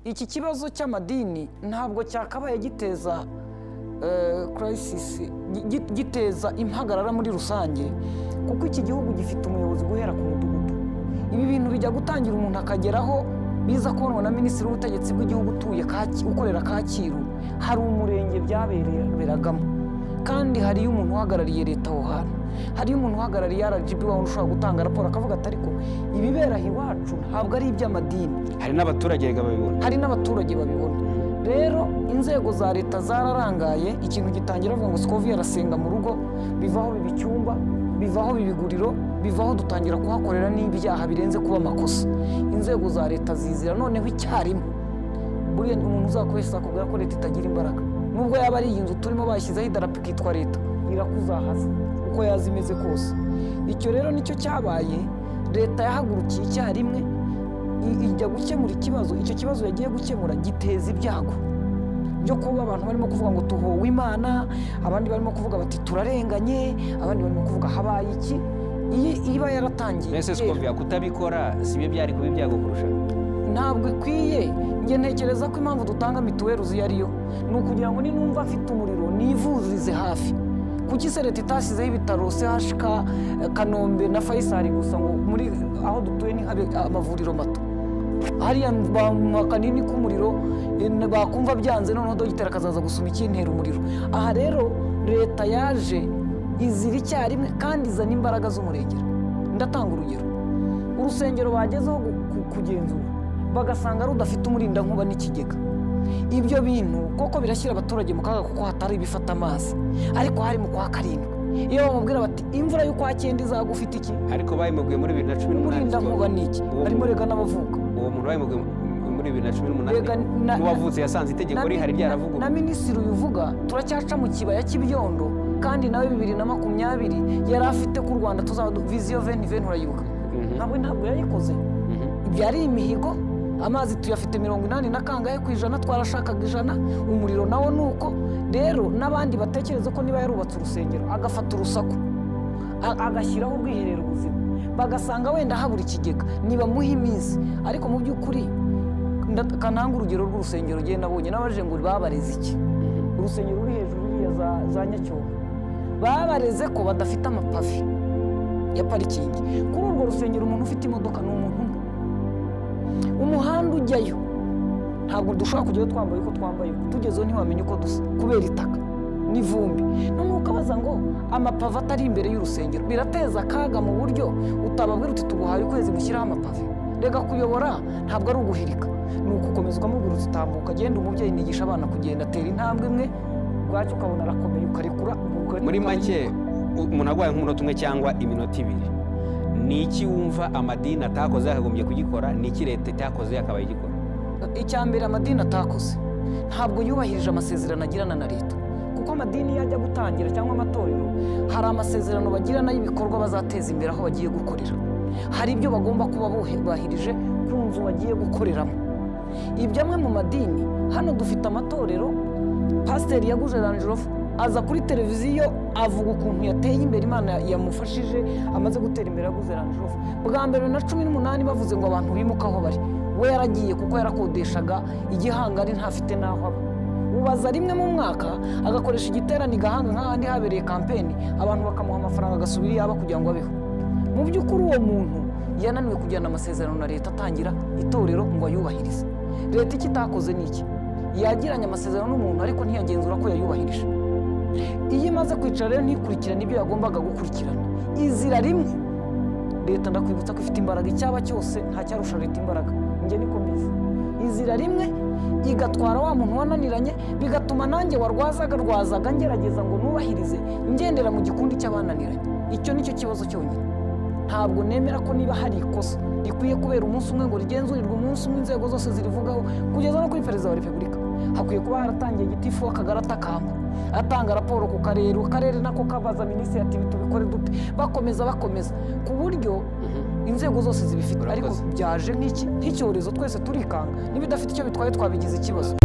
iki kibazo cy'amadini ntabwo cyakabaye giteza crisis, giteza impagarara muri rusange, kuko iki gihugu gifite umuyobozi guhera ku mudugudu. Ibi bintu bijya gutangira umuntu akageraho biza kubonwa na minisitiri w'ubutegetsi bw'igihugu ukorera Kacyiru. Hari umurenge byaberagamo, kandi hariyo umuntu uhagarariye leta aho hantu, hariyo umuntu uhagarariye RGB wabona ushobora gutanga raporo akavuga ati ariko ibibera iwacu ntabwo ari iby'amadini. Hari n'abaturage babibona, hari n'abaturage babibona. Rero inzego za leta zararangaye, ikintu gitangira avuga ngo Scovia arasenga mu rugo, bivaho biba icyumba, bivaho biba iguriro, bivaho dutangira kuhakorera n'ibyaha birenze kuba amakosa. Inzego za leta zizira noneho icyarimwe. Buriya umuntu uzakwesa akubwira ko leta itagira imbaraga, nubwo yaba ari iyi nzu turimo bashyizeho idarapo ikitwa leta, irakuzahaza uko yaza imeze kose. Icyo rero nicyo cyabaye, leta yahagurukiye icyarimwe ijya gukemura ikibazo. Icyo kibazo yagiye gukemura giteza ibyago byo kuba abantu barimo kuvuga ngo tuhowe Imana, abandi barimo kuvuga bati turarenganye, abandi barimo kuvuga habaye iki. Iyi iba yaratangiye. Mbese Scovia kutabikora sibyo byari kuba ibyago kurusha? Ntabwo ikwiye. Njye ntekereza ko impamvu dutanga mituweli uzi ariyo ni ukugira ngo ninumva afite umuriro nivurize hafi. Kuki se leta itashyizeho ibitaro CHK Kanombe na Faisal gusa ngo muri aho dutuye ni habe amavuriro mato? Hariya bakanini k'umuriro bakumva byanze, noneho dogiteri akazaza gusuma ikintera umuriro. Aha rero leta yaje izira icyarimwe kandi izana imbaraga z'umurengera. Ndatanga urugero, urusengero bagezeho kugenzura bagasanga rudafite umurindankuba n'ikigega. Ibyo bintu koko birashyira abaturage mu kaga kuko hatari ibifata amazi, ariko hari mu kwa karindwi iyo bamubwira bati imvura yo kwa cyenda izagufite iki, ariko bayimuguye muri 2018. umurindankuba ni iki? Barimo rega n'abavuka. Uwo muntu bayimuguye muri 2018 n'uwavutse yasanze itegeko rihari ryaravugwa na minisitiri uvuga. Turacyaca mu kibaya cy'ibyondo, kandi nawe 2020 yari afite ku Rwanda tuzaba vision 2020 urayibuka. Ntabwo yayikoze. Ibyo ari imihigo. Amazi tuyafite 80 na kangahe ku ijana, twarashakaga 100. Umuriro nawo nuko. Rero n'abandi batekereza ko niba yarubatse urusengero agafata urusaku agashyiraho ubwiherero buzima, bagasanga wenda habura ikigega, niba muha iminsi. Ariko mu by'ukuri kananga urugero rw'urusengero giye nabonye n'abaje ngo babareze iki. Urusengero ruri hejuru za Nyacyobo babareze ko badafite amapave ya parikingi. Kuri urwo rusengero umuntu ufite imodoka ni umuntu umwe. Umuhanda ujyayo ntabwo dushobora kujyayo twambaye uko twambaye, tugezeho ntiwamenye uko dusa kubera itaka n'ivumbi. None ukabaza ngo amapave atari imbere y'urusengero birateza akaga mu buryo utababwira uti tuguhaye ukwezi mushyiraho amapave. Rega kuyobora ntabwo ari uguhirika, ni ukukomeza ukamubwira uti tambuka, genda. Umubyeyi nigisha abana kugenda, atera intambwe imwe, bwacyo ukabona arakomeye ukarekura. Muri make umuntu arwaye nk'umunota umwe cyangwa iminota 2, ni iki wumva amadini atakoze yakagombye kugikora? Ni iki leta itakoze yakabaye igikora? Icya mbere amadini atakoze, ntabwo yubahirije amasezerano agirana na leta. Kuko amadini yajya gutangira cyangwa amatorero, hari amasezerano bagirana y'ibikorwa bazateza imbere aho bagiye gukorera. Hari ibyo bagomba kuba bubahirije ku nzu bagiye gukoreramo. Ibyo amwe mu madini, hano dufite amatorero, pasiteri yaguje Range Rover aza kuri televiziyo avuga ukuntu yateye imbere, Imana yamufashije, amaze gutera imbere yaguze Range Rover. Bwa mbere na 18 bavuze ngo abantu bimuka aho bari, we yaragiye kuko yarakodeshaga igihangari ntafite n'aho aba. Ubaza rimwe mu mwaka agakoresha igiterane igahanga nk'ahandi habereye kampeni, abantu bakamuha amafaranga agasubira yaba kugira ngo abeho. Mu by'ukuri uwo muntu yananiwe kujyana amasezerano na leta atangira itorero ngo ayubahirize. Leta iki itakoze ni iki? Yagiranye amasezerano n'umuntu ariko ntiyagenzura ko yayubahirije. Iyo imaze kwicara rero ntikurikirane ibyo yagombaga gukurikirana, izira rimwe. Leta ndakwibutsa ko ifite imbaraga, icyaba cyose nta cyarusha leta imbaraga. Njye niko mbizi. Izira rimwe igatwara wa muntu wananiranye, bigatuma nanjye warwazaga ngerageza ngo nubahirize, ngendera mu gikundi cy'abananiranye. Icyo nicyo kibazo cyonyine. Ntabwo nemera ko niba hari ikosa rikwiye kubera umunsi umwe ngo rigenzurirwe umunsi umwe inzego zose zirivugaho, kugeza no kuri perezida wa repubulika. Hakwiye kuba haratangiye igitifu w'akagari atakamba, atanga raporo ku karere, akarere nako kabaza minisitiri ati tubikore dute, bakomeza ku buryo inzego zose zibifite. Ariko byaje nk'icyorezo twese turikanga, n'ibidafite icyo bitwaye twabigize ikibazo.